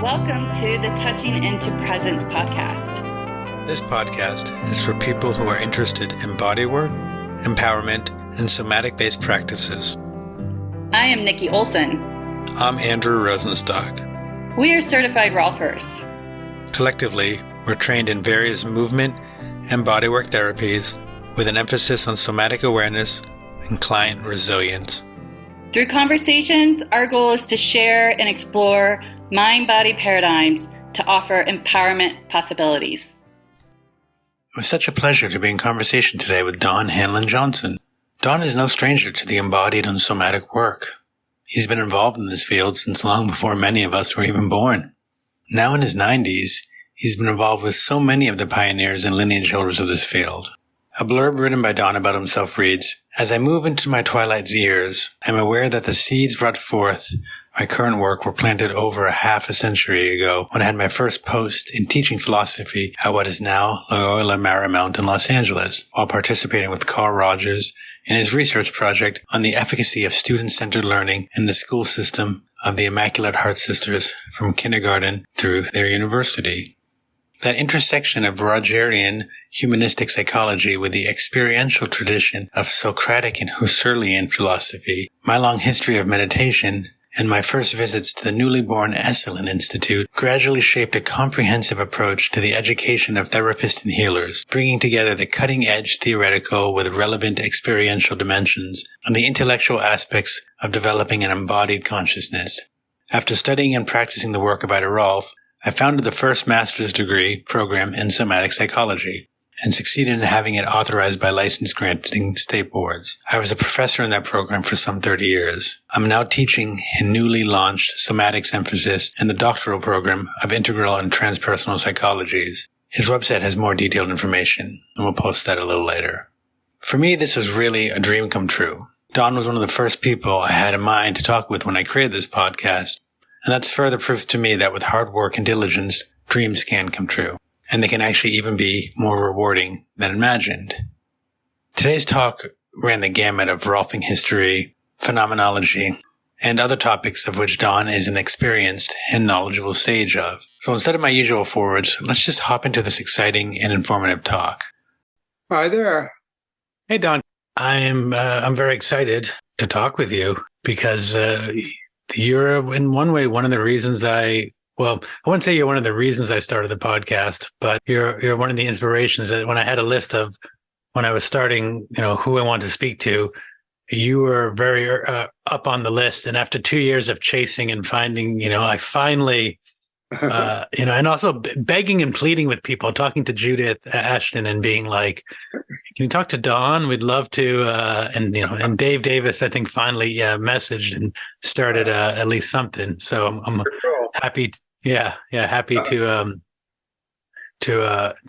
Welcome to the Touching into Presence podcast. This podcast is for people who are interested in bodywork, empowerment, and somatic-based practices. I am Nikki Olson. I'm Andrew Rosenstock. We are certified Rolfers. Collectively, we're trained in various movement and bodywork therapies with an emphasis on somatic awareness and client resilience. Through conversations, our goal is to share and explore mind-body paradigms to offer empowerment possibilities. It was such a pleasure to be in conversation today with Don Hanlon Johnson. Don is no stranger to the embodied and somatic work. He's been involved in this field since long before many of us were even born. Now in his 90s, he's been involved with so many of the pioneers and lineage holders of this field. A blurb written by Don about himself reads, "As I move into my twilight years, I'm aware that the seeds brought forth my current work were planted over half a century ago when I had my first post in teaching philosophy at what is now Loyola Marymount in Los Angeles, while participating with Carl Rogers in his research project on the efficacy of student-centered learning in the school system of the Immaculate Heart Sisters from kindergarten through their university." That intersection of Rogerian humanistic psychology with the experiential tradition of Socratic and Husserlian philosophy, my long history of meditation, and my first visits to the newly born Esalen Institute gradually shaped a comprehensive approach to the education of therapists and healers, bringing together the cutting-edge theoretical with relevant experiential dimensions and the intellectual aspects of developing an embodied consciousness. After studying and practicing the work of Ida Rolf, I founded the first master's degree program in somatic psychology and succeeded in having it authorized by license granting state boards. I was a professor in that program for some 30 years. I'm now teaching in newly launched somatics emphasis in the doctoral program of integral and transpersonal psychologies. His website has more detailed information, and we'll post that a little later. For me, this was really a dream come true. Don was one of the first people I had in mind to talk with when I created this podcast. And that's further proof to me that with hard work and diligence, dreams can come true. And they can actually even be more rewarding than imagined. Today's talk ran the gamut of Rolfing history, phenomenology, and other topics of which Don is an experienced and knowledgeable sage of. So instead of my usual forewords, let's just hop into this exciting and informative talk. Hi there. Hey, Don. I'm very excited to talk with you because you're in one way one of the reasons I wouldn't say you're one of the reasons I started the podcast, but you're one of the inspirations that when I had a list of when I was starting, who I wanted to speak to, you were very up on the list. And after 2 years of chasing and finding, I finally, and also begging and pleading with people, talking to Judith Ashton and being like, can you talk to Don? We'd love to. And Dave Davis, I think, finally messaged and started at least something. So I'm happy. Happy to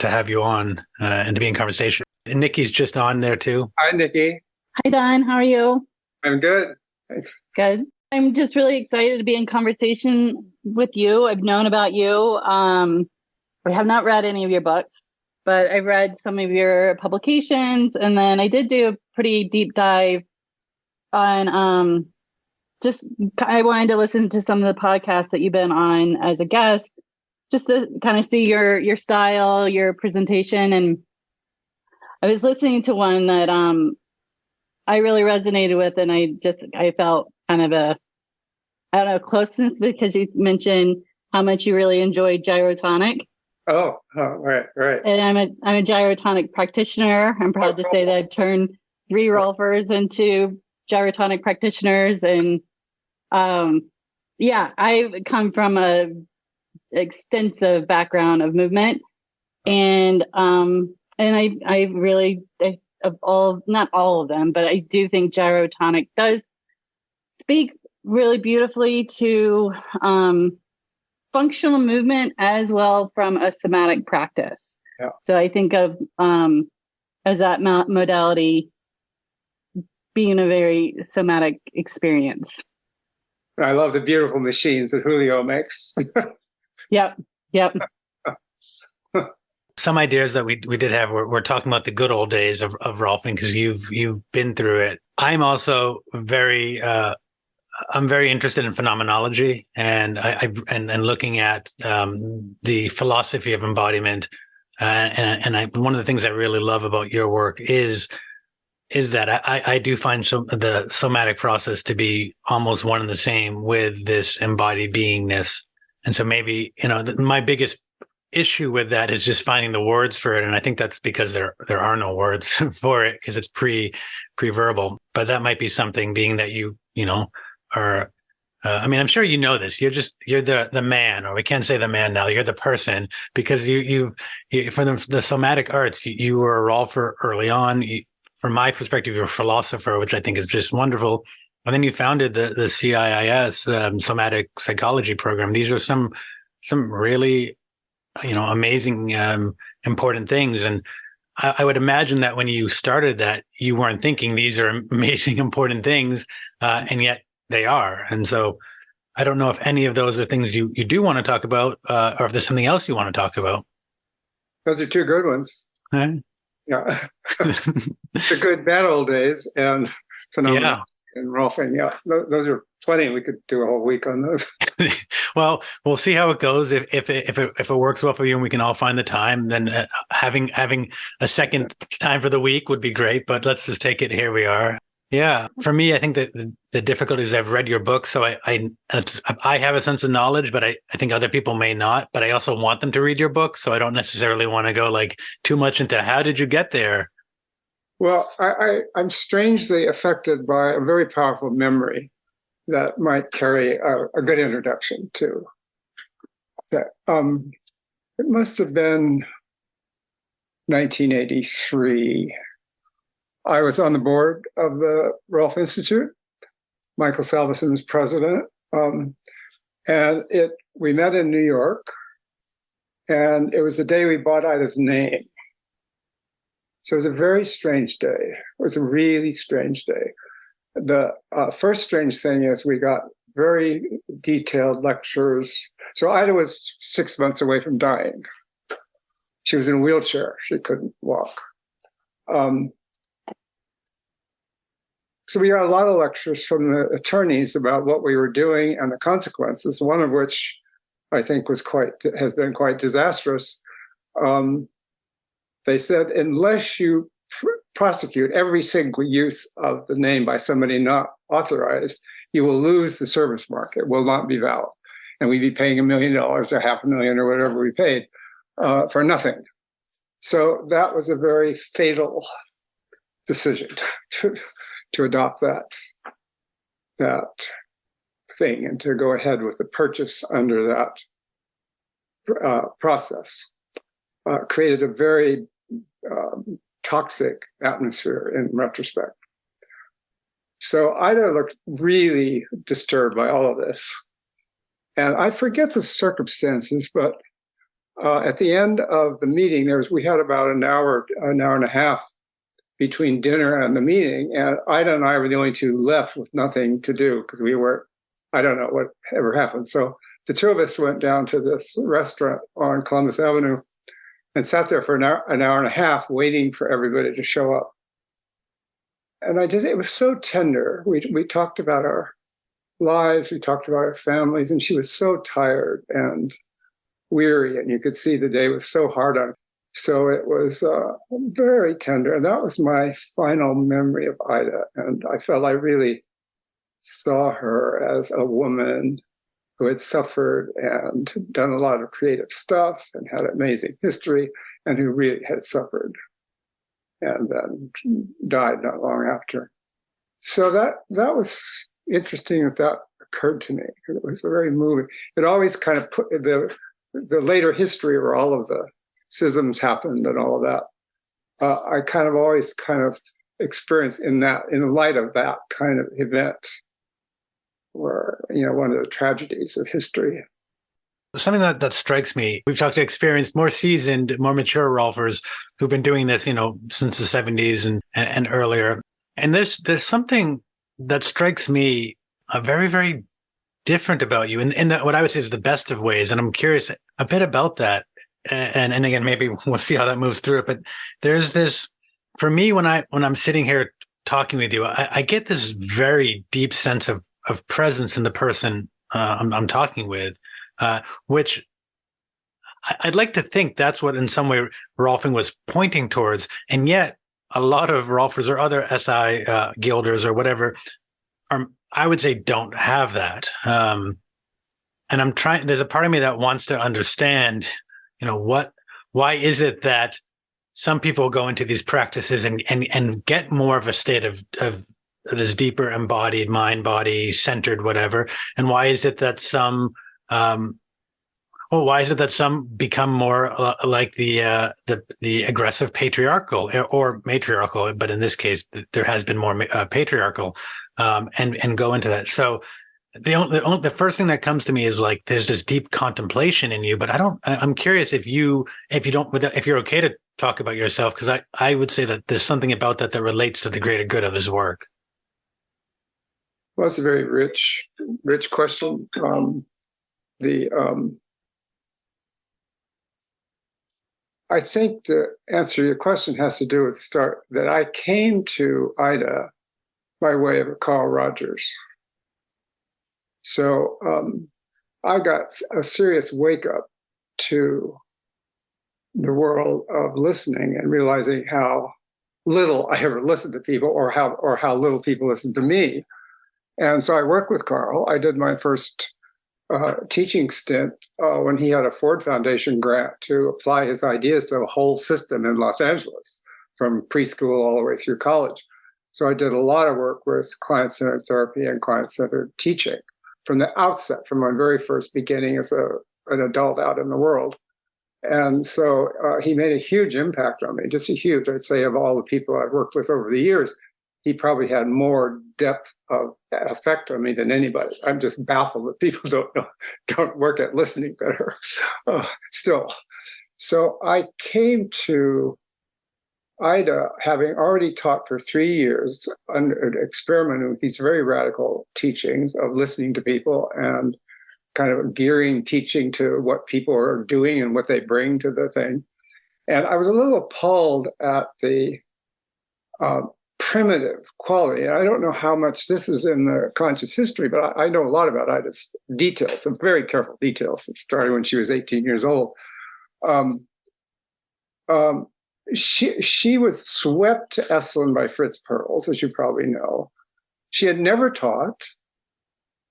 have you on and to be in conversation. And Nikki's just on there too. Hi, Nikki. Hi, Don. How are you? I'm good. Thanks. Good. I'm just really excited to be in conversation with you. I've known about you. I have not read any of your books, but I've read some of your publications. And then I did do a pretty deep dive on I wanted to listen to some of the podcasts that you've been on as a guest, just to kind of see your style, your presentation. And I was listening to one that I really resonated with, and I felt kind of closeness because you mentioned how much you really enjoyed gyrotonic. Oh, right. And I'm a gyrotonic practitioner. I'm proud to say that I've turned 3 Rolfers into gyrotonic practitioners. And I come from a extensive background of movement, and I really, not all of them, but I do think gyrotonic does speak really beautifully to functional movement as well from a somatic practice. Yeah. So I think of as that modality being a very somatic experience. I love the beautiful machines that Julio makes. Yep. Some ideas that we did have, we're talking about the good old days of Rolfing because you've been through it. I'm also very I'm very interested in phenomenology, and and looking at the philosophy of embodiment. One of the things I really love about your work is that I do find the somatic process to be almost one and the same with this embodied beingness. And so maybe, my biggest issue with that is just finding the words for it. And I think that's because there are no words for it, because it's pre-verbal. But that might be something, being that you are, I'm sure you know this. You're the man, or we can't say the man now. You're the person, because you for the somatic arts, you were a Rolfer early on. From my perspective, you're a philosopher, which I think is just wonderful. And then you founded the CIIS somatic psychology program. These are some really, amazing, important things. And I would imagine that when you started that, you weren't thinking these are amazing, important things, and yet they are. And so I don't know if any of those are things you do want to talk about, or if there's something else you want to talk about. Those are two good ones. Right. Yeah. The good bad old days and phenomenology and Rolfing. Yeah. Those are plenty. We could do a whole week on those. Well, we'll see how it goes. If it works well for you and we can all find the time, then having a second time for the week would be great. But let's just take it. Here we are. Yeah. For me, I think that the difficulty is I've read your book, so I have a sense of knowledge, but I think other people may not. But I also want them to read your book, so I don't necessarily want to go like too much into how did you get there. Well, I'm strangely affected by a very powerful memory that might carry a good introduction to that. It must have been 1983. I was on the board of the Rolf Institute. Michael Salveson was president. And we met in New York, and it was the day we bought Ida's name. So it was a very strange day. It was a really strange day. The first strange thing is we got very detailed lectures. So Ida was 6 months away from dying. She was in a wheelchair. She couldn't walk. So we got a lot of lectures from the attorneys about what we were doing and the consequences, one of which I think has been quite disastrous. They said, unless you prosecute every single use of the name by somebody not authorized, you will lose the service mark. It will not be valid. And we'd be paying $1 million or $500,000 or whatever we paid for nothing. So that was a very fatal decision to adopt that thing and to go ahead with the purchase under that process. Created a very toxic atmosphere in retrospect. So Ida looked really disturbed by all of this. And I forget the circumstances, but at the end of the meeting, we had about an hour and a half between dinner and the meeting, and Ida and I were the only two left with nothing to do because I don't know what ever happened. So the two of us went down to this restaurant on Columbus Avenue and sat there for an hour and a half waiting for everybody to show up. And it was so tender. We talked about our lives, we talked about our families, and she was so tired and weary, and you could see the day was so hard on her. So it was very tender. And that was my final memory of Ida. And I felt I really saw her as a woman who had suffered and done a lot of creative stuff and had amazing history, and who really had suffered and then died not long after. So that was interesting that occurred to me. It was very moving. It always kind of put the later history where all of the schisms happened and all of that. I kind of always experienced in light of that kind of event, where, one of the tragedies of history. Something that strikes me, we've talked to experienced, more seasoned, more mature Rolfers who've been doing this, since the 70s and earlier. And there's something that strikes me very, very different about you in what I would say is the best of ways. And I'm curious a bit about that. And again, maybe we'll see how that moves through it. But there's this, for me, when I'm sitting here talking with you, I get this very deep sense of presence in the person I'm talking with, which I'd like to think that's what in some way Rolfing was pointing towards. And yet a lot of Rolfers or other SI guilders or whatever I would say don't have that. And there's a part of me that wants to understand, why is it that some people go into these practices and get more of a state of this deeper embodied mind, body centered, whatever. And why is it that some, become more like the aggressive patriarchal or matriarchal, but in this case, there has been more patriarchal, and go into that. So the first thing that comes to me is like there's this deep contemplation in you, but I'm curious if you're okay to talk about yourself, because I would say that there's something about that relates to the greater good of his work. Well, that's a very rich question. I think the answer to your question has to do with the start that I came to IDA by way of Carl Rogers. So I got a serious wake up to the world of listening and realizing how little I ever listened to people, or how little people listened to me. And so I worked with Carl. I did my first teaching stint when he had a Ford Foundation grant to apply his ideas to a whole system in Los Angeles, from preschool all the way through college. So I did a lot of work with client-centered therapy and client-centered teaching from the outset, from my very first beginning as an adult out in the world. And so he made a huge impact on me, just a huge, I'd say, of all the people I've worked with over the years, he probably had more depth of effect on me than anybody. I'm just baffled that people don't work at listening better still. So I came to IDA having already taught for 3 years, experimenting with these very radical teachings of listening to people and kind of gearing teaching to what people are doing and what they bring to the thing. And I was a little appalled at the primitive quality. And I don't know how much this is in the conscious history, but I know a lot about Ida's details, some very careful details, starting when she was 18 years old. She was swept to Esalen by Fritz Perls, as you probably know. She had never taught.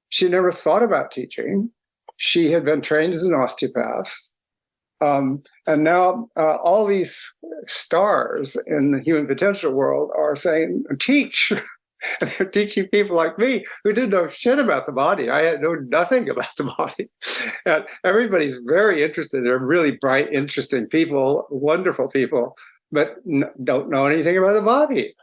She had never thought about teaching. She had been trained as an osteopath. And now all these stars in the human potential world are saying, teach. And they're teaching people like me who didn't know shit about the body. I had known nothing about the body. And everybody's very interested. They're really bright, interesting people, wonderful people, but don't know anything about the body.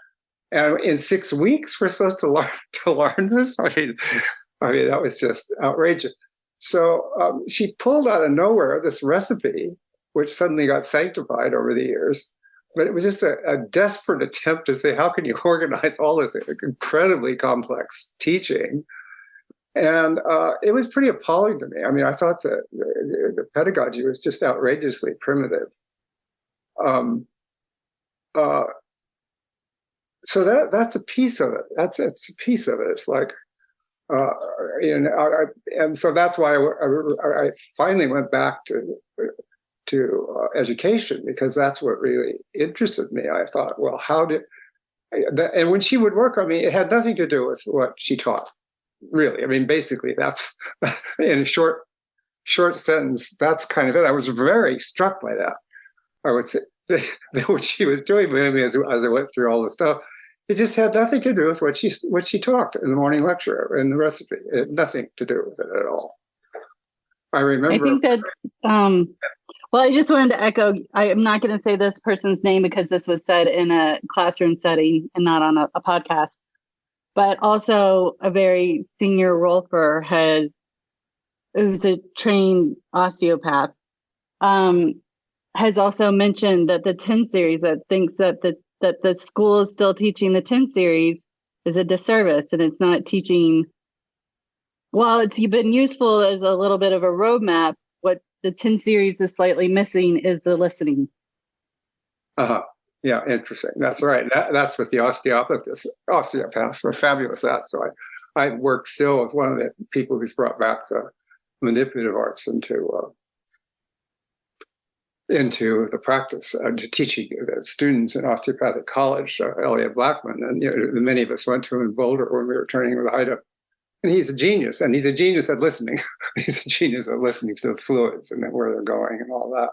And in 6 weeks, we're supposed to learn this? I mean, that was just outrageous. So she pulled out of nowhere this recipe, which suddenly got sanctified over the years. But it was just a desperate attempt to say, how can you organize all this incredibly complex teaching? And it was pretty appalling to me. I mean, I thought the pedagogy was just outrageously primitive. So that's a piece of it. It's a piece of it. It's like, and so that's why I finally went back to education, because that's what really interested me. I thought, well, and when she would work on me, it had nothing to do with what she taught, really. I mean, basically, that's in a short sentence, that's kind of it. I was very struck by that. I would say what she was doing with me as I went through all the stuff, it just had nothing to do with what she talked in the morning lecture in the recipe. It had nothing to do with it at all. I remember. I think that's, well, I just wanted to echo, I am not going to say this person's name because this was said in a classroom setting and not on a podcast, but also a very senior Rolfer who's a trained osteopath, has also mentioned that the 10 series, that thinks that the school is still teaching the 10 series is a disservice, and it's not teaching. While it's been useful as a little bit of a roadmap, what the 10 series is slightly missing is the listening. Uh-huh. Yeah, interesting. That's right. That's what the osteopaths were fabulous at. So I work still with one of the people who's brought back the manipulative arts into the practice, to teaching the students in osteopathic college, Elliot Blackman. And many of us went to him in Boulder when we were training with Ida. And he's a genius, and he's a genius at listening. He's a genius at listening to the fluids and where they're going and all that.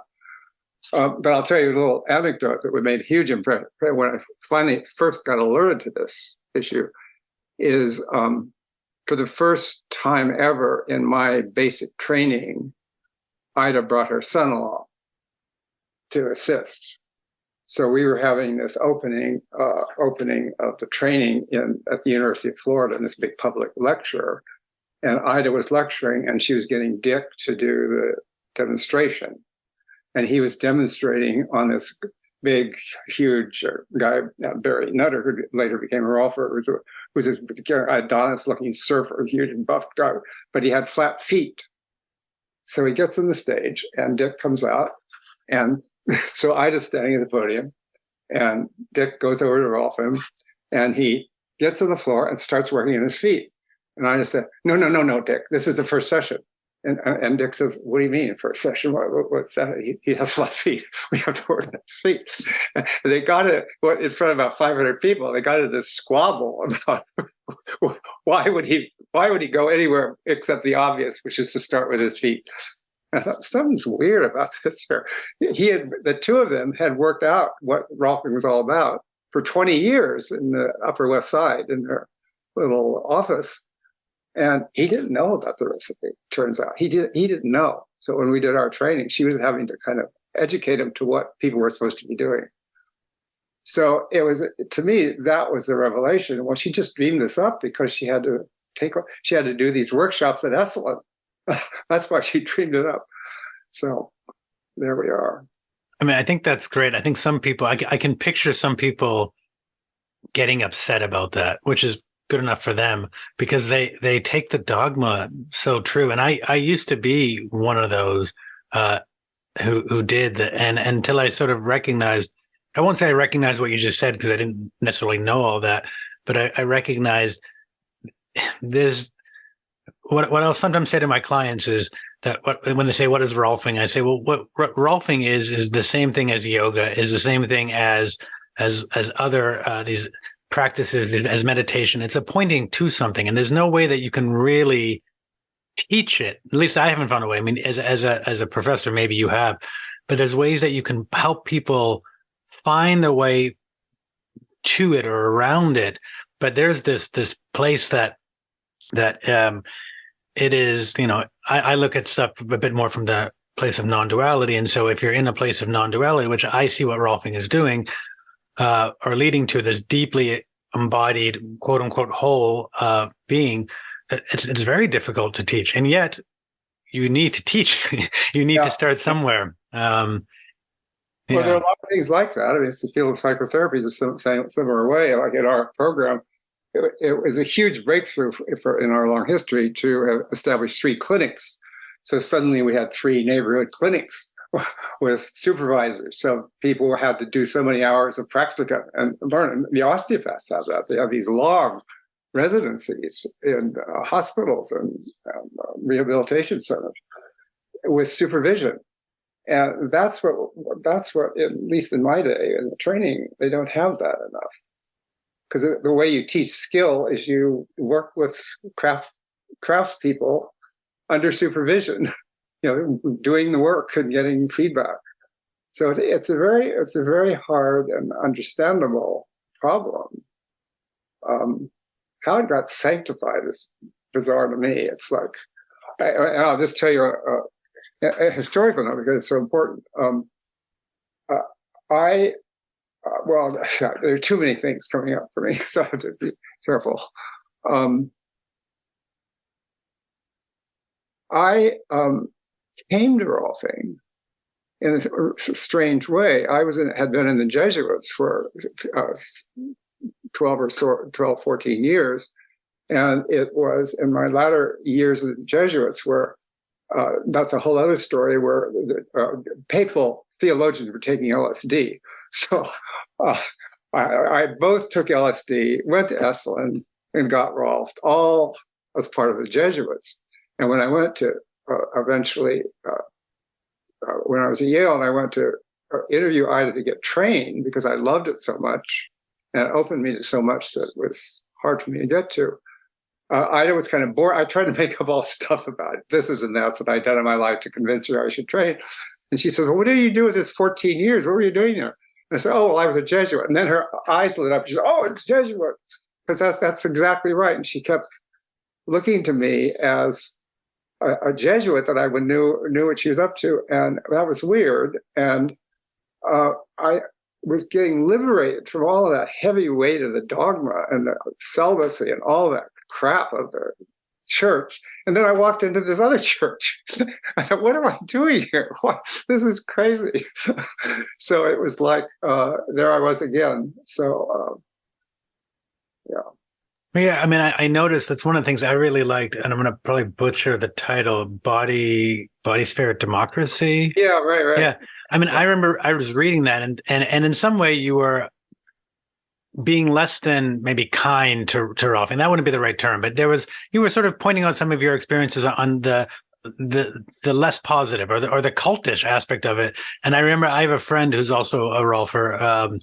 But I'll tell you a little anecdote that would make a huge impression when I finally first got alerted to this issue is for the first time ever in my basic training, Ida brought her son-in-law to assist. So we were having this opening of the training at the University of Florida in this big public lecture. And Ida was lecturing and she was getting Dick to do the demonstration. And he was demonstrating on this big, huge guy, Barry Nutter, who later became a Rolfer, was this Adonis-looking surfer, huge and buff guy, but he had flat feet. So he gets on the stage and Dick comes out. And so Ida's standing at the podium and Dick goes over to Rolfing and he gets on the floor and starts working on his feet. And Ida said, no, Dick, this is the first session. And Dick says, what do you mean first session? What's that? He has flat feet. We have to work on his feet. And they got it in front of about 500 people. They got into this squabble about why would he go anywhere except the obvious, which is to start with his feet. I thought something's weird about this here. The two of them had worked out what Rolfing was all about for 20 years in the Upper West Side in their little office. And he didn't know about the recipe, turns out. He didn't know. So when we did our training, she was having to kind of educate him to what people were supposed to be doing. So it was, to me, that was the revelation. Well, she just dreamed this up because she had to do these workshops at Esalen. That's why she dreamed it up. So there we are. I mean, I think that's great. I think some people, I can picture some people getting upset about that, which is good enough for them because they take the dogma so true. And I used to be one of those who did and until I sort of recognized, I won't say I recognized what you just said because I didn't necessarily know all that, but I recognized there's what I'll sometimes say to my clients is that when they say, what is Rolfing? I say, well, what Rolfing is the same thing as yoga, is the same thing as other these practices, as meditation. It's a pointing to something, and there's no way that you can really teach it. At least I haven't found a way. I mean, as a professor, maybe you have, but there's ways that you can help people find the way to it or around it. But there's this place that it is, I look at stuff a bit more from the place of non-duality. And so if you're in a place of non-duality, which I see what Rolfing is doing, or leading to this deeply embodied, quote unquote, whole being, that it's very difficult to teach. And yet you need to teach. You need to start somewhere. Well, there are a lot of things like that. I mean, it's the field of psychotherapy the similar way. Like in our program, it was a huge breakthrough in our long history to have established 3 clinics. So suddenly we had 3 neighborhood clinics with supervisors. So people had to do so many hours of practicum and learn. The osteopaths have that. They have these long residencies in hospitals and rehabilitation centers with supervision. And that's what, at least in my day, in the training, they don't have that enough. Because the way you teach skill is you work with craftspeople under supervision, doing the work and getting feedback. So it's a very hard and understandable problem. How it got sanctified is bizarre to me. It's like, I'll just tell you a historical note because it's so important. Well, there are too many things coming up for me, so I have to be careful. I came to Rolfing in a strange way. I had been in the Jesuits for 12, 14 years, and it was in my latter years of the Jesuits where that's a whole other story where the papal theologians were taking LSD. So I both took LSD, went to Esalen, and got Rolfed, all as part of the Jesuits. And when I went to eventually, when I was at Yale, and I went to interview Ida to get trained because I loved it so much, and it opened me to so much that was hard for me to get to. Ida was kind of bored. I tried to make up all stuff about it. This is and that's that I'd done in my life to convince her I should train. And she says, well, what did you do with this 14 years? What were you doing there? And I said, oh, well, I was a Jesuit. And then her eyes lit up. She said, oh, it's Jesuit. Because that's exactly right. And she kept looking to me as a Jesuit that I knew what she was up to. And that was weird. And I was getting liberated from all of that heavy weight of the dogma and the celibacy and all that crap of the church. And then I walked into this other church. I thought, what am I doing here? What? This is crazy. So it was like, there I was again. So, yeah. Yeah, I mean, I noticed that's one of the things I really liked, and I'm going to probably butcher the title, Body, Spirit, Democracy. Yeah, right. Yeah. I mean, I remember I was reading that, and in some way you were being less than maybe kind to Rolfing. That wouldn't be the right term, but you were sort of pointing out some of your experiences on the less positive or the cultish aspect of it. And I remember I have a friend who's also a Rolfer,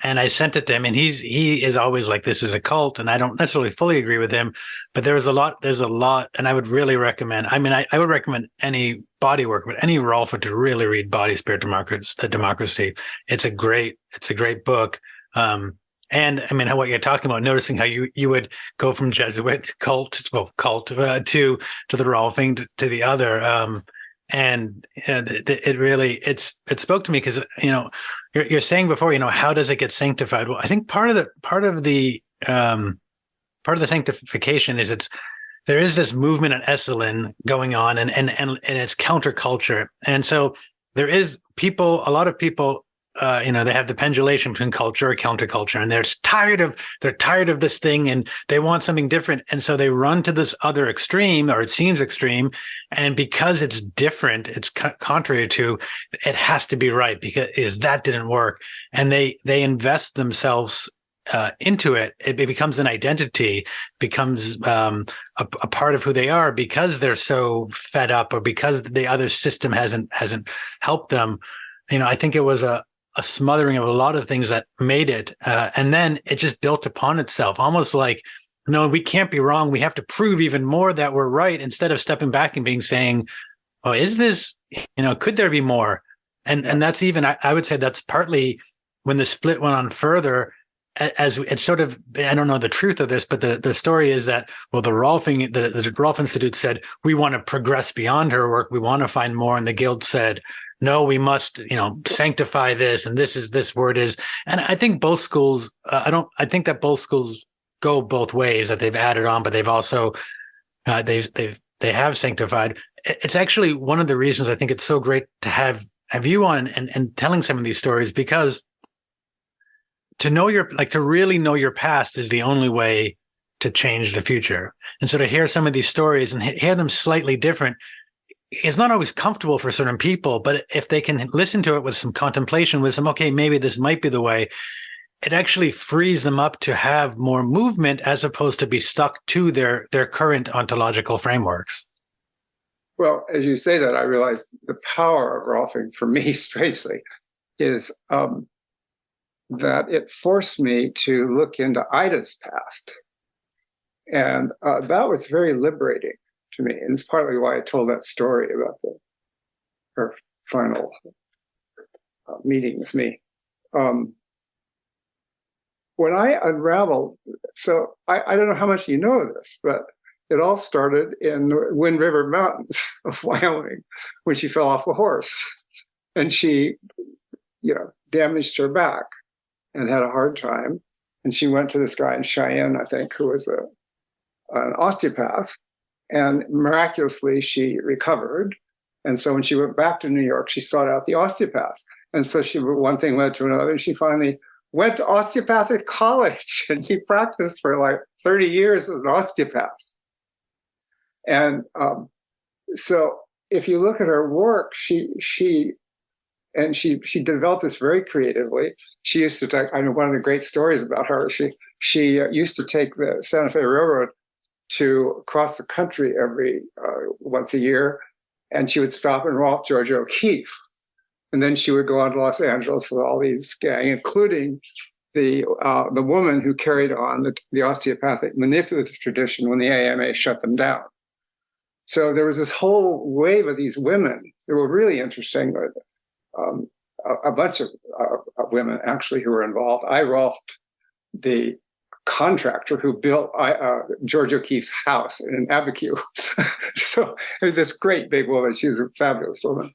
and I sent it to him, and he is always like, this is a cult, and I don't necessarily fully agree with him, but there's a lot, and I would really recommend, I mean, I would recommend any body work, but any Rolfer to really read Body, Spirit, Democracy. It's a great book. And I mean, what you're talking about, noticing how you would go from Jesuit cult to the Rolfing to the other, and it really spoke to me because you're saying before, how does it get sanctified? Well, I think part of the sanctification is there is this movement at Esalen going on, and it's counterculture, and so there is a lot of people. They have the pendulation between culture and counterculture, and they're tired of this thing, and they want something different, and so they run to this other extreme, or it seems extreme, and because it's different, it's contrary to, it has to be right because that didn't work, and they invest themselves into it. It becomes an identity, becomes a part of who they are because they're so fed up, or because the other system hasn't helped them. I think it was a smothering of a lot of things that made it. And then it just built upon itself, almost like, no, we can't be wrong. We have to prove even more that we're right, instead of stepping back and saying, oh, is this, could there be more? And that's even, I would say that's partly when the split went on further, as it's sort of, I don't know the truth of this, but the story is that, well, the Rolf Institute said, we want to progress beyond her work. We want to find more. And the guild said, no, we must, sanctify this, and this word is. And I think both schools, I think that both schools go both ways, that they've added on, but they've also, they have sanctified. It's actually one of the reasons I think it's so great to have you on and telling some of these stories, because to really know your past is the only way to change the future. And so to hear some of these stories and hear them slightly different, it's not always comfortable for certain people, but if they can listen to it with some contemplation, with some, okay, maybe this might be the way, it actually frees them up to have more movement, as opposed to be stuck to their current ontological frameworks. Well, as you say that, I realize the power of Rolfing for me, strangely, is that it forced me to look into Ida's past. And that was very liberating to me. And it's partly why I told that story about her final meeting with me. When I unraveled, so I don't know how much you know of this, but it all started in the Wind River Mountains of Wyoming when she fell off a horse, and she, damaged her back and had a hard time. And she went to this guy in Cheyenne, I think, who was an osteopath. And miraculously, she recovered. And so when she went back to New York, she sought out the osteopath. And so one thing led to another. And she finally went to osteopathic college, and she practiced for like 30 years as an osteopath. And so if you look at her work, she and she developed this very creatively. She used to take, I know one of the great stories about her, she used to take the Santa Fe Railroad to cross the country every once a year, and she would stop and walk Georgia O'Keeffe. And then she would go on to Los Angeles with all these gang, including the woman who carried on the osteopathic manipulative tradition when the AMA shut them down. So there was this whole wave of these women that were really interesting. A bunch of women actually who were involved. I Rolfed the contractor who built George O'Keeffe's house in Abiquiu. So this great big woman. She was a fabulous woman.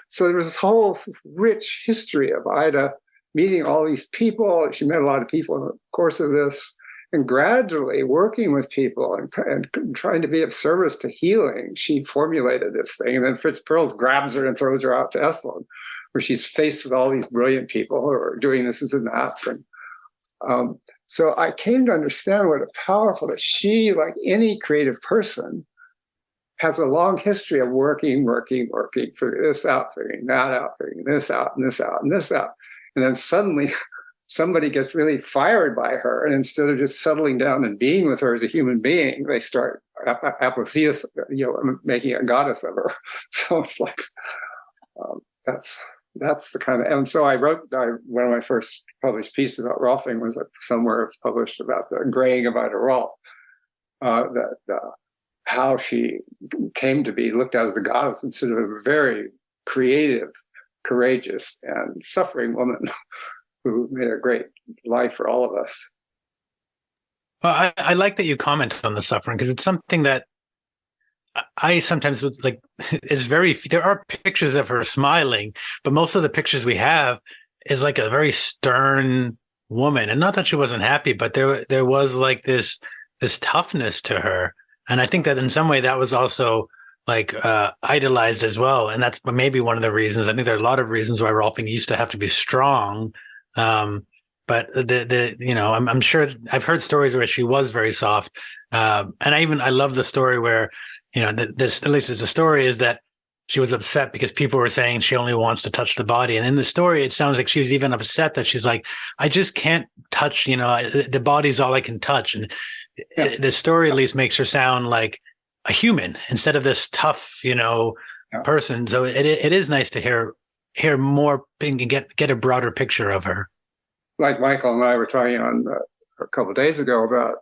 So there was this whole rich history of Ida meeting all these people. She met a lot of people in the course of this, and gradually working with people and trying to be of service to healing. She formulated this thing, and then Fritz Perls grabs her and throws her out to Esalen, where she's faced with all these brilliant people who are doing this and that. And so I came to understand what a powerful, that she, like any creative person, has a long history of working, figuring this out, figuring that out, figuring this out, and this out, and this out. And then suddenly somebody gets really fired by her. And instead of just settling down and being with her as a human being, they start apotheos, making a goddess of her. So it's like, that's the kind of, and so I wrote, one of my first published pieces about Rolfing was somewhere it's published about the graying of Ida Rolf, how she came to be looked at as a goddess instead of a very creative, courageous, and suffering woman who made a great life for all of us. Well, I like that you comment on the suffering, because it's something that I sometimes would like. It's there are pictures of her smiling, but most of the pictures we have is like a very stern woman, and not that she wasn't happy, but there was like this toughness to her. And I think that in some way that was also like idolized as well. And that's maybe one of the reasons. I think there are a lot of reasons why Rolfing used to have to be strong. But I'm sure I've heard stories where she was very soft. And I love the story where, this, at least it's a story, is that she was upset because people were saying she only wants to touch the body. And in the story, it sounds like she was even upset that she's like, I just can't touch, the body's all I can touch. And the story at least makes her sound like a human instead of this tough, person. So it is nice to hear more and get a broader picture of her. Like Michael and I were talking on a couple of days ago about,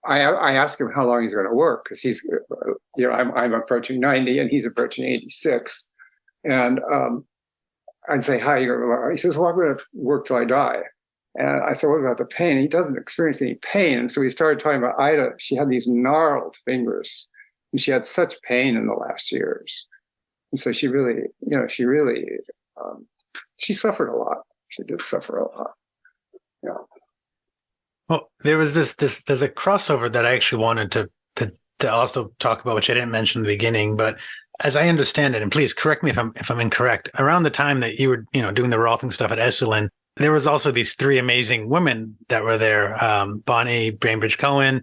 I asked him how long he's going to work, because he's, I'm approaching 90 and he's approaching 86. And I'd say, how are you going to work? He says, well, I'm going to work till I die. And I said, what about the pain? He doesn't experience any pain. And so we started talking about Ida. She had these gnarled fingers, and she had such pain in the last years. And so she really, she suffered a lot. She did suffer a lot. Yeah. Well, there was there's a crossover that I actually wanted to also talk about, which I didn't mention in the beginning, but as I understand it, and please correct me if I'm incorrect, around the time that you were, doing the Rolfing stuff at Esalen, there was also these three amazing women that were there, Bonnie Bainbridge Cohen,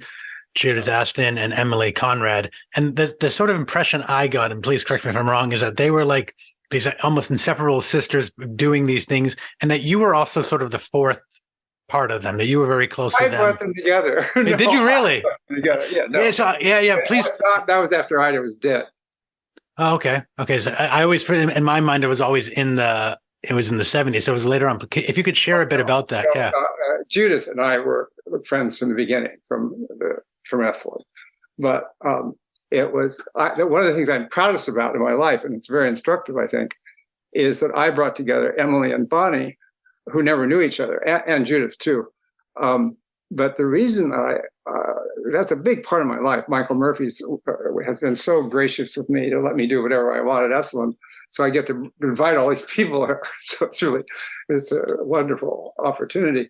Judith Aston, and Emily Conrad. And the sort of impression I got, and please correct me if I'm wrong, is that they were like these almost inseparable sisters doing these things, and that you were also sort of the fourth part of them, that you were very close with them. I brought them together. Did you really? Together. Yeah, no. Yeah, please. That was after Ida was dead. Oh, okay. So I always, in my mind, it was always in the 70s. So it was later on. If you could share a bit about that. Yeah. Judith and I were friends from the beginning, from Esalen. But it was one of the things I'm proudest about in my life, and it's very instructive, I think, is that I brought together Emily and Bonnie, who never knew each other, and Judith too. But the reason that's a big part of my life. Michael Murphy has been so gracious with me to let me do whatever I want at Esalen. So I get to invite all these people here. So it's a wonderful opportunity.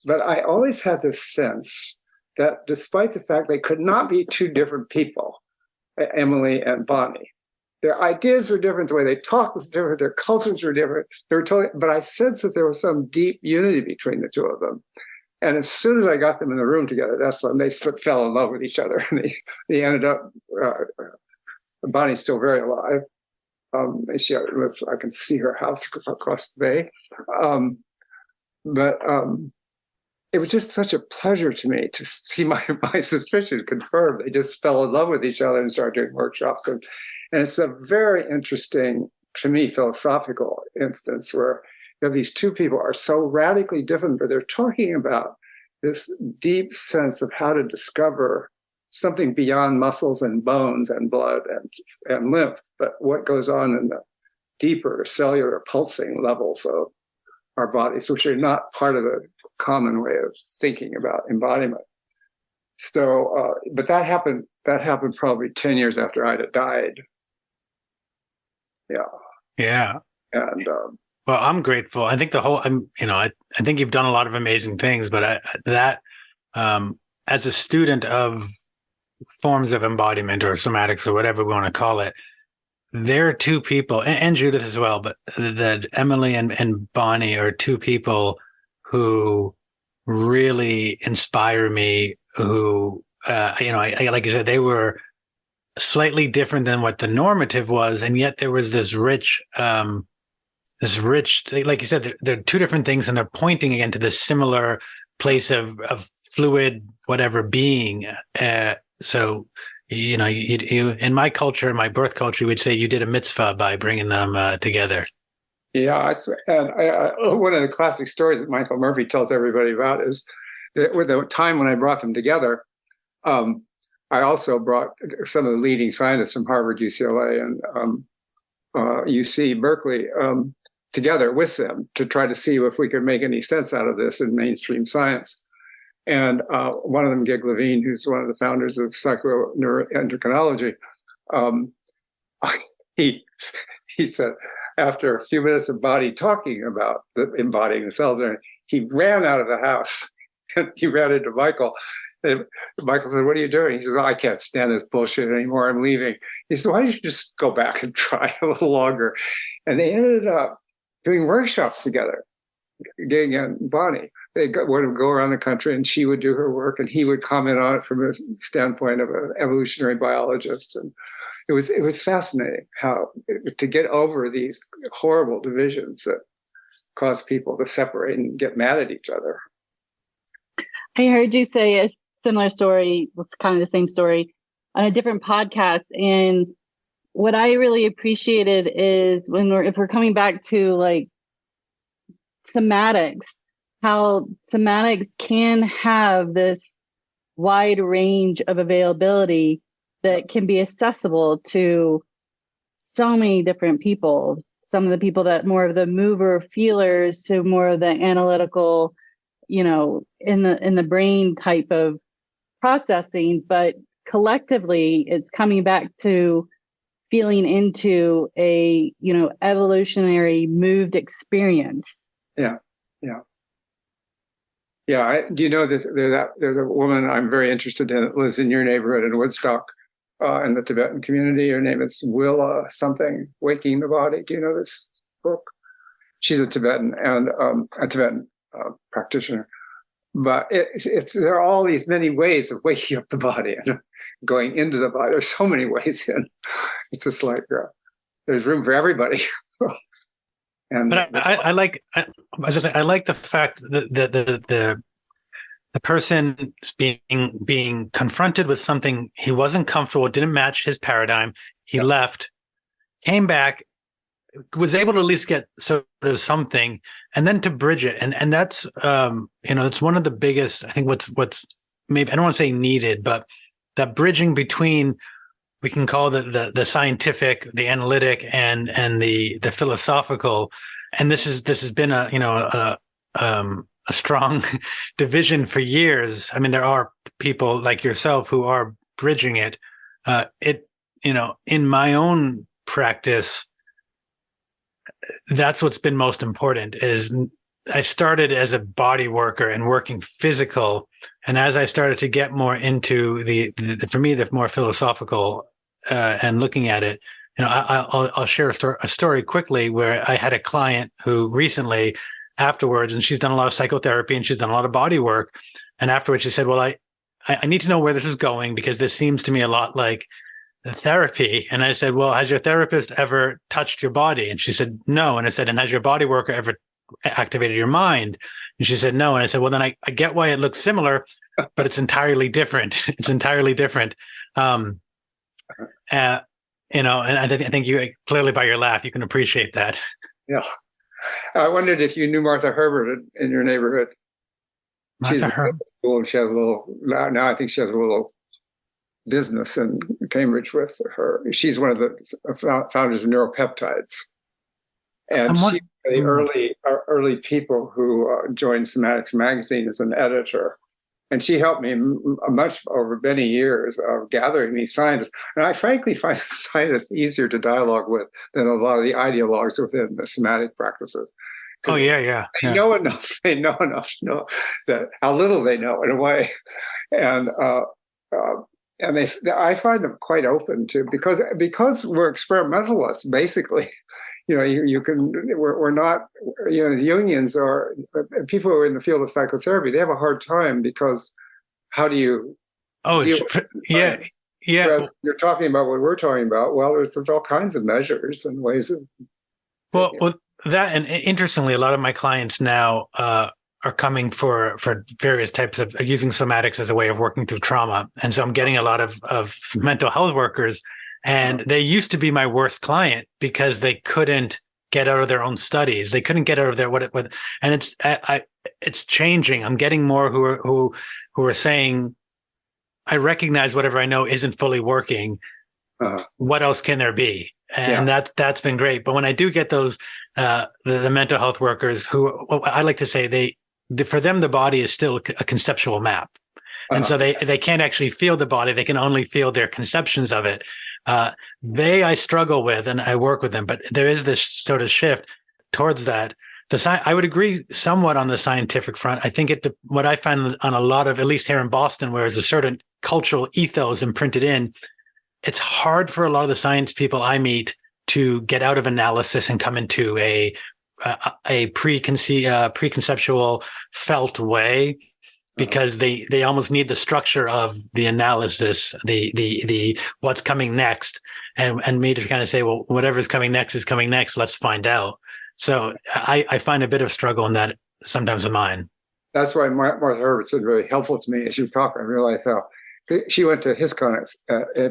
But I always had this sense that despite the fact they could not be two different people, Emily and Bonnie, their ideas were different, the way they talked was different, their cultures were different. They were totally, but I sensed that there was some deep unity between the two of them. And as soon as I got them in the room together, that's when they fell in love with each other. And they ended up, Bonnie's still very alive. I can see her house across the bay. But it was just such a pleasure to me to see my suspicion confirmed. They just fell in love with each other and started doing workshops. And it's a very interesting, to me, philosophical instance where you have these two people are so radically different, but they're talking about this deep sense of how to discover something beyond muscles and bones and blood and lymph, but what goes on in the deeper cellular pulsing levels of our bodies, which are not part of the common way of thinking about embodiment. So, but that happened probably 10 years after Ida died. Yeah. Yeah. And well, I'm grateful. I think I think you've done a lot of amazing things, but as a student of forms of embodiment or somatics or whatever we want to call it, there are two people, and Judith as well, but that Emily and Bonnie are two people who really inspire me, who, I like you said, they were slightly different than what the normative was. And yet there was this rich, like you said, they're two different things, and they're pointing again to this similar place of fluid, whatever being. So, you in my culture, my birth culture, we'd say you did a mitzvah by bringing them together. Yeah, one of the classic stories that Michael Murphy tells everybody about is that with the time when I brought them together, I also brought some of the leading scientists from Harvard, UCLA, and UC Berkeley together with them to try to see if we could make any sense out of this in mainstream science. And one of them, Gig Levine, who's one of the founders of psychoneuroendocrinology, he said, after a few minutes of Bonnie talking about embodying the cells, he ran out of the house. And he ran into Michael. And Michael said, "What are you doing?" He says, "I can't stand this bullshit anymore. I'm leaving." He said, "Why don't you just go back and try a little longer?" And they ended up doing workshops together, Gig and Bonnie. They would go around the country, and she would do her work, and he would comment on it from a standpoint of an evolutionary biologist. And it was fascinating how to get over these horrible divisions that cause people to separate and get mad at each other. I heard you say a similar story, was kind of the same story, on a different podcast. And what I really appreciated is if we're coming back to like somatics, how somatics can have this wide range of availability that can be accessible to so many different people. Some of the people that more of the mover feelers to more of the analytical, in the brain type of processing, but collectively it's coming back to feeling into a, evolutionary moved experience. Yeah. Do you know this? There's a woman I'm very interested in that lives in your neighborhood in Woodstock, in the Tibetan community. Her name is Willa something, Waking the Body. Do you know this book? She's a Tibetan and a Tibetan practitioner. But there are all these many ways of waking up the body and going into the body. There's so many ways in. It's just like there's room for everybody. And but I like the fact that the person being confronted with something he wasn't comfortable with, didn't match his paradigm. He left, came back, was able to at least get sort of something, and then to bridge it. And that's it's one of the biggest, I think, what's maybe, I don't want to say needed, but that bridging between, we can call the scientific, the analytic, and the philosophical. And this has been a strong division for years. I mean, there are people like yourself who are bridging it. In my own practice, that's what's been most important. Is I started as a body worker and working physical, and as I started to get more into for me, the more philosophical and looking at it, I'll share a story quickly where I had a client who recently, afterwards, and she's done a lot of psychotherapy and she's done a lot of body work, and afterwards she said, "Well, I need to know where this is going, because this seems to me a lot like the therapy. And I said, well, has your therapist ever touched your body? And she said, no. And I said, and has your body worker ever activated your mind? And she said, no. And I said, well, then I get why it looks similar, but it's entirely different. It's entirely different. And I think you clearly by your laugh, you can appreciate that. Yeah. I wondered if you knew Martha Herbert in your neighborhood. She's in school, and she has a little, now I think she has a little business in Cambridge with her. She's one of the founders of neuropeptides. And she's the early people who joined Somatics Magazine as an editor. And she helped me much over many years of gathering these scientists. And I frankly find scientists easier to dialogue with than a lot of the ideologues within the somatic practices. Oh, yeah. They know enough. They know enough to know that how little they know in a way. And I find them quite open to, because we're experimentalists, basically. We're not, the Jungians are people who are in the field of psychotherapy. They have a hard time because how do you? Yeah. Whereas you're talking about what we're talking about. Well, there's all kinds of measures and ways of. Well, that, and interestingly, a lot of my clients now are coming for various types of using somatics as a way of working through trauma, and so I'm getting a lot of mental health workers. And they used to be my worst client because they couldn't get out of their own studies. They couldn't get out of their and it's changing. I'm getting more who are saying, I recognize whatever I know isn't fully working. What else can there be? And that's been great. But when I do get those the mental health workers who, I like to say, for them the body is still a conceptual map, and so they can't actually feel the body. They can only feel their conceptions of it. I struggle with, and I work with them, but there is this sort of shift towards that. I would agree somewhat on the scientific front. I think what I find on a lot of, at least here in Boston, where there's a certain cultural ethos imprinted in, it's hard for a lot of the science people I meet to get out of analysis and come into a preconceptual felt way, because they almost need the structure of the analysis, the what's coming next, and me to kind of say, well, whatever's coming next is coming next. Let's find out. So I find a bit of struggle in that sometimes of mine. That's why Martha Herbert's been really helpful to me as she was talking. I realized how she went to HISCON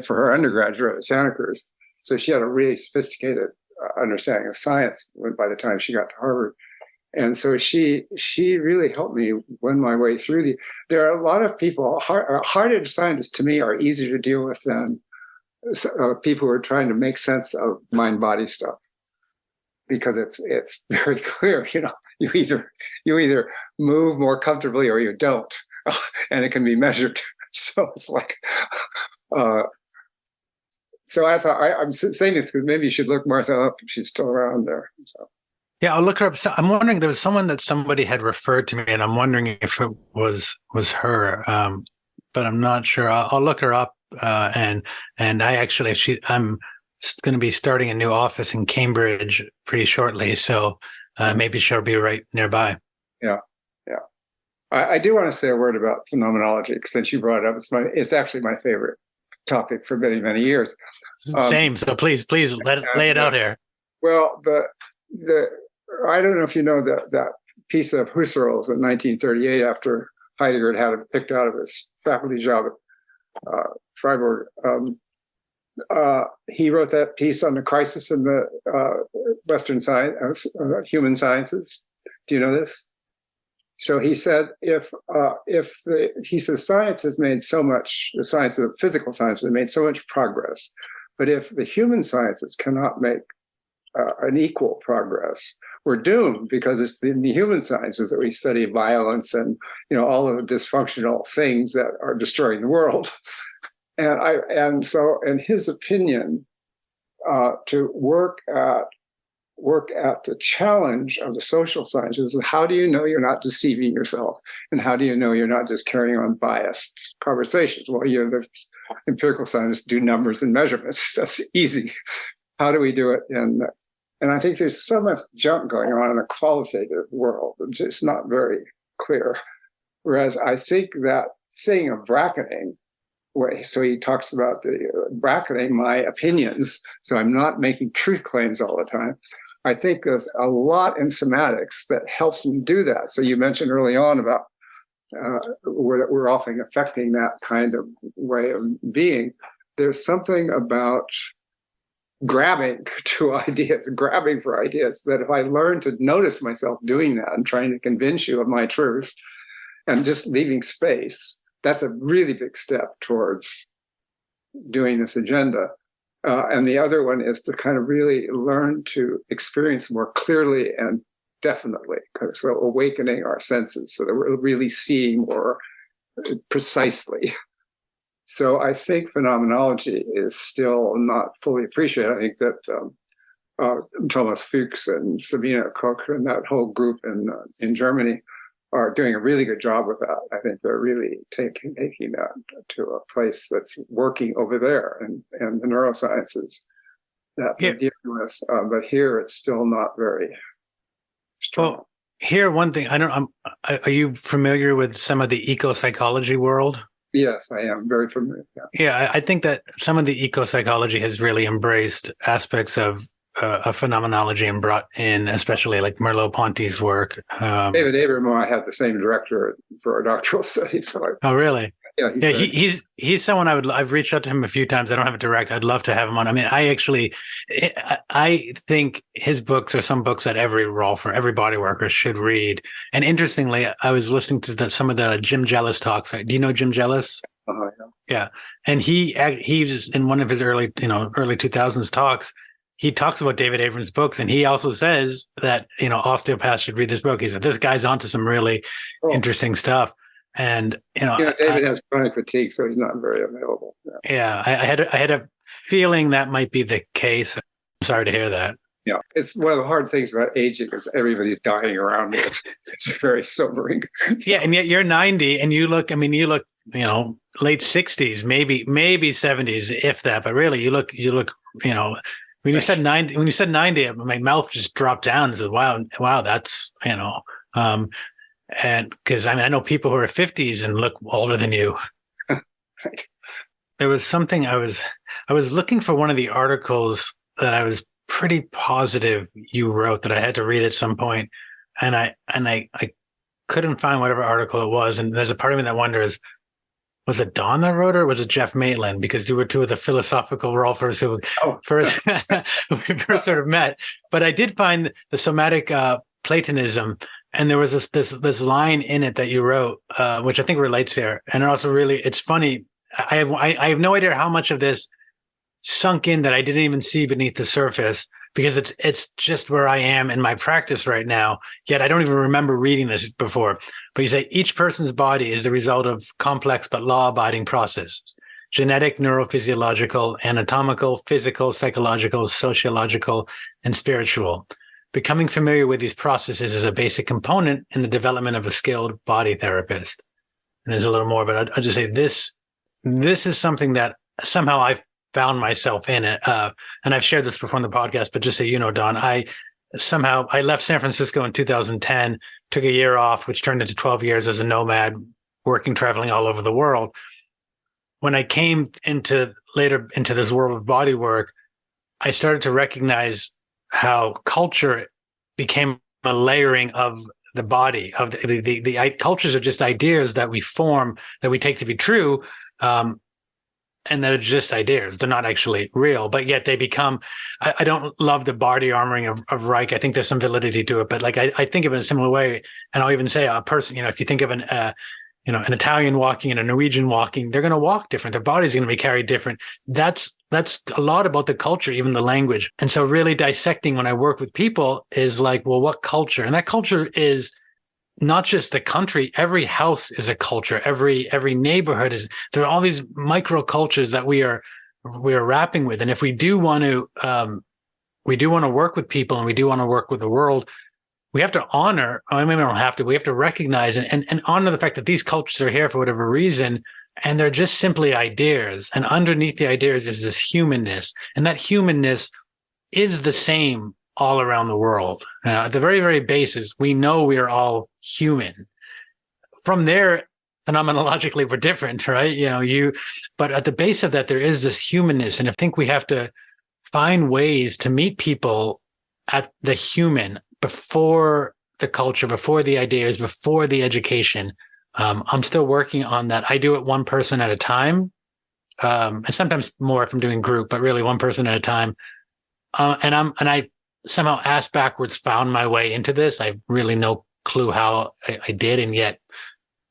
for her undergraduate at Santa Cruz, so she had a really sophisticated understanding of science by the time she got to Harvard. And so she really helped me win my way through there are a lot of people, hard-edged scientists to me are easier to deal with than people who are trying to make sense of mind-body stuff, because it's very clear, you either move more comfortably or you don't, and it can be measured. So it's like, so I thought, I'm saying this because maybe you should look Martha up if she's still around there. So. Yeah, I'll look her up. So I'm wondering, there was someone that somebody had referred to me, and I'm wondering if it was her, but I'm not sure. I'll look her up, and I'm going to be starting a new office in Cambridge pretty shortly, so maybe she'll be right nearby. Yeah. I do want to say a word about phenomenology, because since you brought it up, it's actually my favorite topic for many, many years. Same. So please lay it out here. Well, I don't know if you know that piece of Husserl's in 1938, after Heidegger had him kicked out of his faculty job at Freiburg. He wrote that piece on the crisis in the Western science, human sciences. Do you know this? So he said, he says science has made so much, the science of physical science has made so much progress, but if the human sciences cannot make an equal progress, we're doomed, because it's in the human sciences that we study violence and all of the dysfunctional things that are destroying the world. And so, in his opinion, to work at the challenge of the social sciences, how do you know you're not deceiving yourself, and how do you know you're not just carrying on biased conversations? Well, the empirical scientists do numbers and measurements. That's easy. How do we do it and I think there's so much junk going on in the qualitative world. It's just not very clear. Whereas I think that thing of bracketing, way. So he talks about bracketing my opinions, so I'm not making truth claims all the time. I think there's a lot in somatics that helps me do that. So you mentioned early on about we're often affecting that kind of way of being. There's something about grabbing to ideas, grabbing for ideas, that if I learn to notice myself doing that and trying to convince you of my truth and just leaving space, that's a really big step towards doing this agenda. And the other one is to kind of really learn to experience more clearly and definitely, so awakening our senses so that we're really seeing more precisely. So I think phenomenology is still not fully appreciated. I think that Thomas Fuchs and Sabine Koch and that whole group in Germany are doing a really good job with that. I think they're really taking that to a place that's working over there and the neurosciences that they're dealing with. But here it's still not very strong. Well, here, one thing, are you familiar with some of the eco-psychology world? Yes, I am very familiar. Yeah, I think that some of the eco-psychology has really embraced aspects of phenomenology and brought in, especially like Merleau-Ponty's work. David Abraham, I had the same director for our doctoral study. So oh, really? Yeah, he's someone I've reached out to him a few times. I don't have a direct. I'd love to have him on. I mean, I think his books are some books that every Rolfer, every body worker should read. And interestingly, I was listening to some of the Jim Jellis talks. Do you know Jim Jellis? Yeah. And he's in one of his early 2000s talks. He talks about David Abrams' books, and he also says that, osteopaths should read this book. He said, this guy's onto some really interesting stuff. And, David has chronic fatigue, so he's not very available. Yeah. I had a feeling that might be the case. I'm sorry to hear that. Yeah. It's one of the hard things about aging is everybody's dying around me. It's very sobering. Yeah. And yet you're 90 and you look, late 60s, maybe 70s, if that, but really you look, when you said 90, my mouth just dropped down and said, wow, that's, and because I know people who are 50s and look older than you. Right. There was something I was looking for, one of the articles that I was pretty positive you wrote that I had to read at some point, and I couldn't find whatever article it was. And there's a part of me that wonders, was it Don that wrote it, or was it Jeff Maitland? Because you were two of the philosophical Rolfers who first we first sort of met. But I did find the somatic Platonism, and there was this line in it that you wrote, which I think relates here. And also really, it's funny. I have no idea how much of this sunk in that I didn't even see beneath the surface, because it's just where I am in my practice right now. Yet I don't even remember reading this before. But you say each person's body is the result of complex but law-abiding processes: genetic, neurophysiological, anatomical, physical, psychological, sociological, and spiritual. Becoming familiar with these processes is a basic component in the development of a skilled body therapist. And there's a little more, but I'll just say this is something that somehow I found myself in it. And I've shared this before on the podcast, but just so you know, Don, I left San Francisco in 2010, took a year off, which turned into 12 years as a nomad, traveling all over the world. When I came into this world of body work, I started to recognize how culture became a layering of the body, of the cultures are just ideas that we form, that we take to be true. And they're just ideas. They're not actually real, but yet they become, I don't love the body armoring of Reich. I think there's some validity to it, but like, I think of it in a similar way. And I'll even say a person, if you think of an Italian walking and a Norwegian walking, they're going to walk different. Their body's going to be carried different. That's a lot about the culture, even the language. And so really dissecting when I work with people is like, well, what culture? And that culture is not just the country. Every house is a culture. Every neighborhood is. There are all these micro cultures that we are wrapping with. And if we do want to work with people, and we do want to work with the world, we have to honor. I mean, we don't have to. We have to recognize and honor the fact that these cultures are here for whatever reason, and they're just simply ideas. And underneath the ideas is this humanness, and that humanness is the same all around the world. At the very, very basis, we know we are all human. From there, phenomenologically we're different, right? But at the base of that, there is this humanness. And I think we have to find ways to meet people at the human before the culture, before the ideas, before the education. I'm still working on that. I do it one person at a time. And sometimes more if I'm doing group, but really one person at a time. And I somehow ass backwards found my way into this. I have really no clue how I did, and yet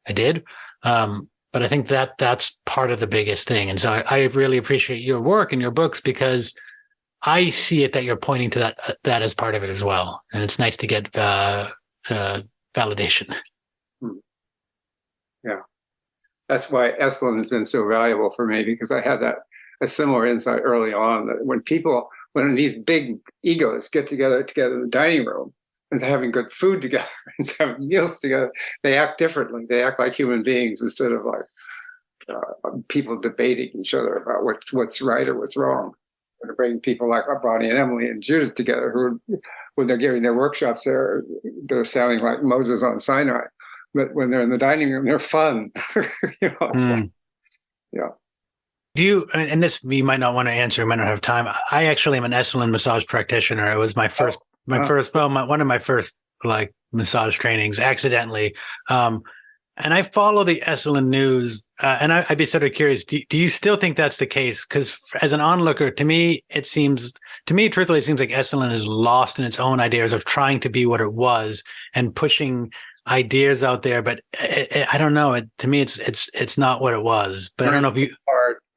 I did. But I think that's part of the biggest thing. And so I really appreciate your work and your books, because I see it that you're pointing to that as part of it as well. And it's nice to get validation. Yeah. That's why Esalen has been so valuable for me, because I had a similar insight early on, that when these big egos get together in the dining room and having good food together and having meals together, they act differently. They act like human beings instead of like people debating each other about what's right or what's wrong. To bring people like Bonnie and Emily and Judith together, who, when they're giving their workshops, they're sounding like Moses on Sinai. But when they're in the dining room, they're fun. Like, yeah. Do you, and this you might not want to answer, you might not have time. I actually am an Esalen massage practitioner. It was one of my first like massage trainings accidentally. And I follow the Esalen news, and I'd be sort of curious, do you still think that's the case? Because as an onlooker, to me, truthfully, it seems like Esalen is lost in its own ideas of trying to be what it was and pushing ideas out there. But I don't know. To me, it's not what it was. But I don't know if you...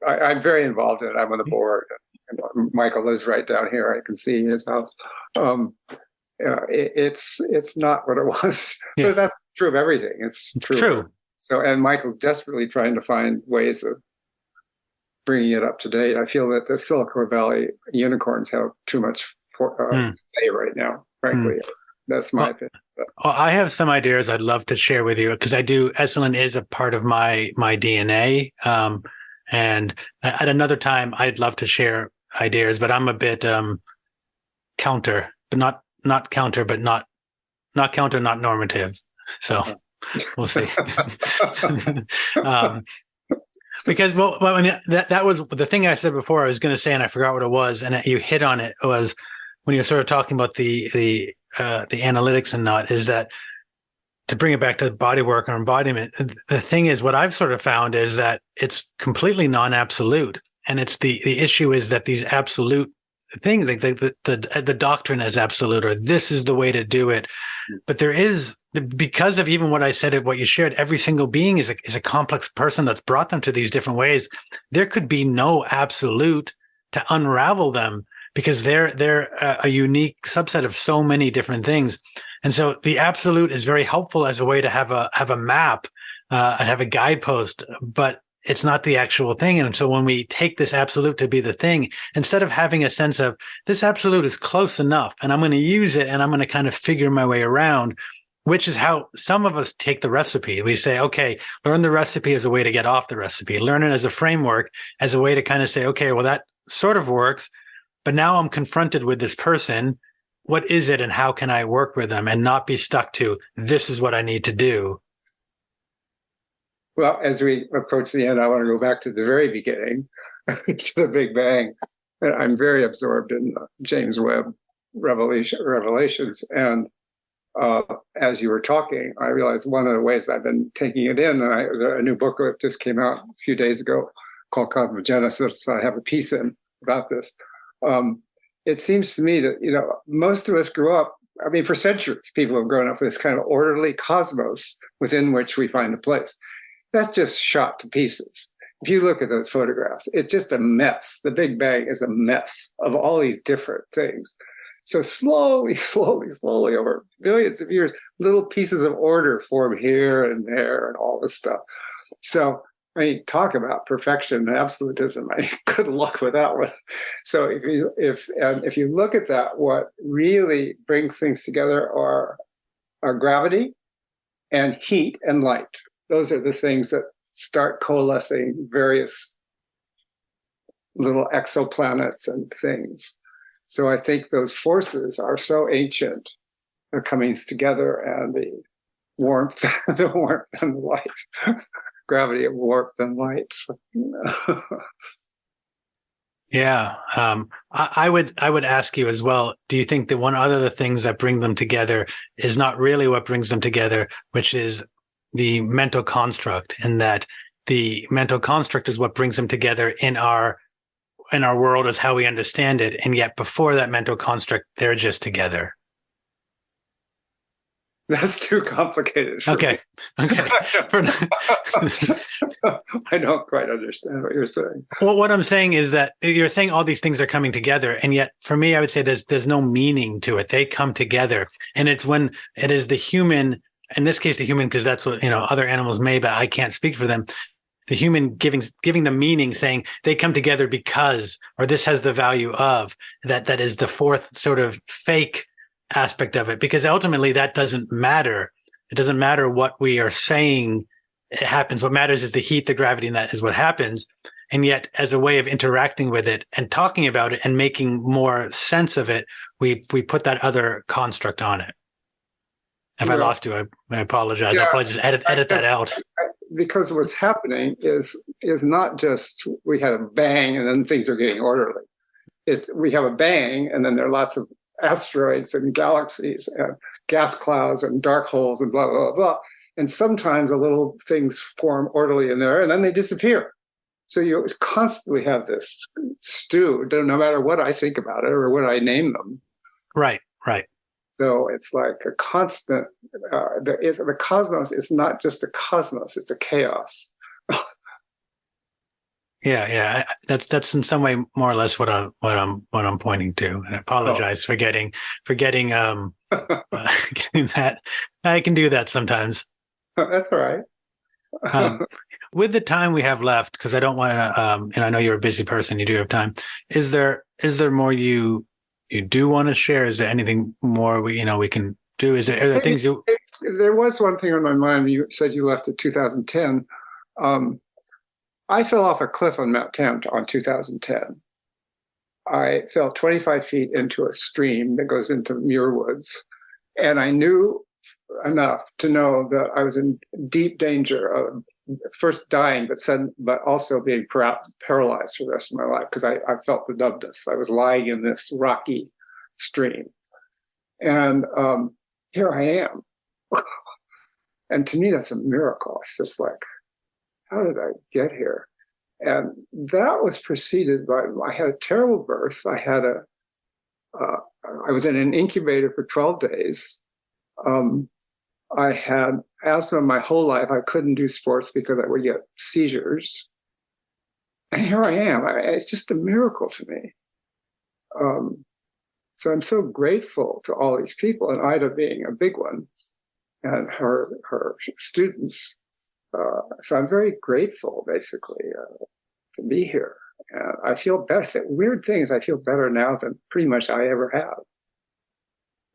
I'm very involved in it. I'm on the board. And Michael lives right down here. I can see his house. It's not what it was. Yeah. But that's true of everything. It's true. So, and Michael's desperately trying to find ways of bringing it up to date. I feel that the Silicon Valley unicorns have too much say right now, frankly. That's my opinion. Well, I have some ideas I'd love to share with you, because Esalen is a part of my DNA. And at another time, I'd love to share ideas, but I'm a bit counter, but not counter, but not counter, not normative. So we'll see. Because I mean, that was the thing I said before. I was going to say, and I forgot what it was, and you hit on it. Was when you were sort of talking about the analytics and not, is that, to bring it back to body work and embodiment, the thing is, what I've sort of found is that it's completely non-absolute. And it's the issue is that these absolute things, like the doctrine is absolute, or this is the way to do it. But there is, because of even what I said, what you shared, every single being is a complex person that's brought them to these different ways. There could be no absolute to unravel them, because they're a unique subset of so many different things. And so the absolute is very helpful as a way to have a map and have a guidepost, but it's not the actual thing. And so when we take this absolute to be the thing, instead of having a sense of this absolute is close enough and I'm going to use it and I'm going to kind of figure my way around, which is how some of us take the recipe. We say, okay, learn the recipe as a way to get off the recipe, learn it as a framework, as a way to kind of say, okay, well, that sort of works. But now I'm confronted with this person. What is it and how can I work with them and not be stuck to this is what I need to do? Well, as we approach the end, I want to go back to the very beginning, to the Big Bang. I'm very absorbed in James Webb revelations. And as you were talking, I realized one of the ways I've been taking it in, and a new book that just came out a few days ago called Cosmogenesis. I have a piece in about this. It seems to me that, most of us grew up, for centuries, people have grown up with this kind of orderly cosmos within which we find a place. That's just shot to pieces. If you look at those photographs, it's just a mess. The Big Bang is a mess of all these different things. So slowly over billions of years, little pieces of order form here and there and all this stuff. So, talk about perfection and absolutism. Good luck with that one. So if you look at that, what really brings things together are gravity and heat and light. Those are the things that start coalescing various little exoplanets and things. So I think those forces are so ancient, the comings together and the warmth and the light. gravity of warmth and light. Yeah. I would ask you as well, do you think that one other of the things that bring them together is not really what brings them together, which is the mental construct, and that the mental construct is what brings them together in our world as how we understand it. And yet before that mental construct, they're just together. That's too complicated. Okay. I don't quite understand what you're saying. Well, what I'm saying is that you're saying all these things are coming together, and yet for me, I would say there's no meaning to it. They come together, and it's when it is the human, in this case, the human, because that's what, other animals may, but I can't speak for them. The human giving the meaning, saying they come together because, or this has the value of, that is the fourth sort of fake aspect of it, because ultimately that doesn't matter. It doesn't matter what we are saying it happens. What matters is the heat, the gravity, and that is what happens. And yet, as a way of interacting with it and talking about it and making more sense of it, we put that other construct on it. If I lost you, I apologize. I'll probably just edit that out. Because what's happening is not just we had a bang and then things are getting orderly. It's we have a bang and then there are lots of asteroids and galaxies and gas clouds and dark holes and blah, blah, blah. And sometimes a little things form orderly in there and then they disappear. So you constantly have this stew, no matter what I think about it or what I name them. Right. So it's like a constant, the cosmos is not just a cosmos, it's a chaos. Yeah. That's in some way more or less what I'm pointing to. And I apologize for getting getting that. I can do that sometimes. That's all right. With the time we have left, because I don't want to, and I know you're a busy person, you do have time. Is there more you do want to share? Is there anything more we can do? Are there things you? There was one thing on my mind. You said you left in 2010. I fell off a cliff on Mount Tempt on 2010. I fell 25 feet into a stream that goes into Muir Woods. And I knew enough to know that I was in deep danger of first dying, but also being paralyzed for the rest of my life because I felt the numbness. I was lying in this rocky stream. And here I am. And to me, that's a miracle. It's just like, how did I get here? And that was preceded by, I had a terrible birth. I was in an incubator for 12 days. I had asthma my whole life. I couldn't do sports because I would get seizures. And here I am. It's just a miracle to me. So I'm so grateful to all these people, and Ida being a big one, and her students. So I'm very grateful, basically, to be here. And I feel better. The weird thing is I feel better now than pretty much I ever have.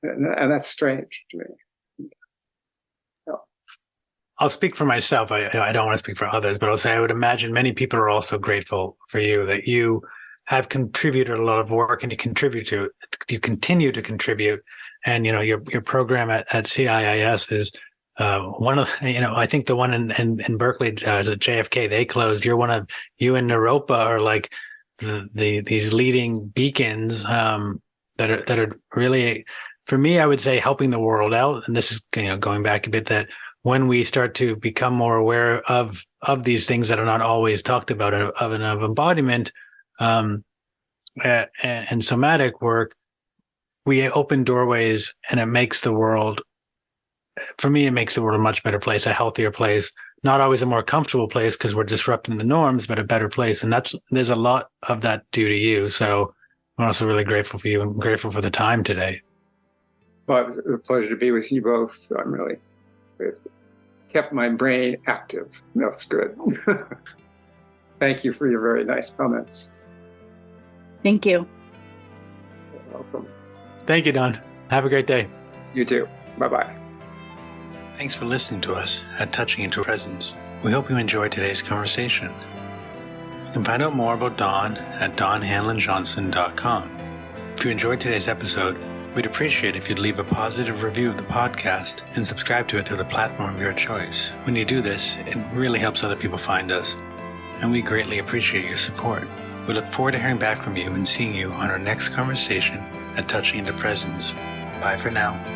And that's strange to me. I'll speak for myself. I don't want to speak for others, but I'll say I would imagine many people are also grateful for you, that you have contributed a lot of work and you continue to contribute. And, your program at CIIS is one of, I think the one in Berkeley, at JFK, they closed. You and Naropa are like these leading beacons that are really, for me, I would say helping the world out. And this is, going back a bit, that when we start to become more aware of these things that are not always talked about of embodiment and somatic work, we open doorways, and it makes the world, for me, it makes the world a much better place, a healthier place, not always a more comfortable place because we're disrupting the norms, but a better place. And there's a lot of that due to you. So I'm also really grateful for you and grateful for the time today. Well, it was a pleasure to be with you both. So I'm really, it kept my brain active. That's good. Thank you for your very nice comments. Thank you. You're welcome. Thank you, Don. Have a great day. You too. Bye-bye. Thanks for listening to us at Touching Into Presence. We hope you enjoyed today's conversation. You can find out more about Don at donhanlonjohnson.com. If you enjoyed today's episode, We'd appreciate if you'd leave a positive review of the podcast and subscribe to it through the platform of your choice. When you do this, it really helps other people find us, and we greatly appreciate your support. We look forward to hearing back from you and seeing you on our next conversation at Touching into Presence. Bye for now.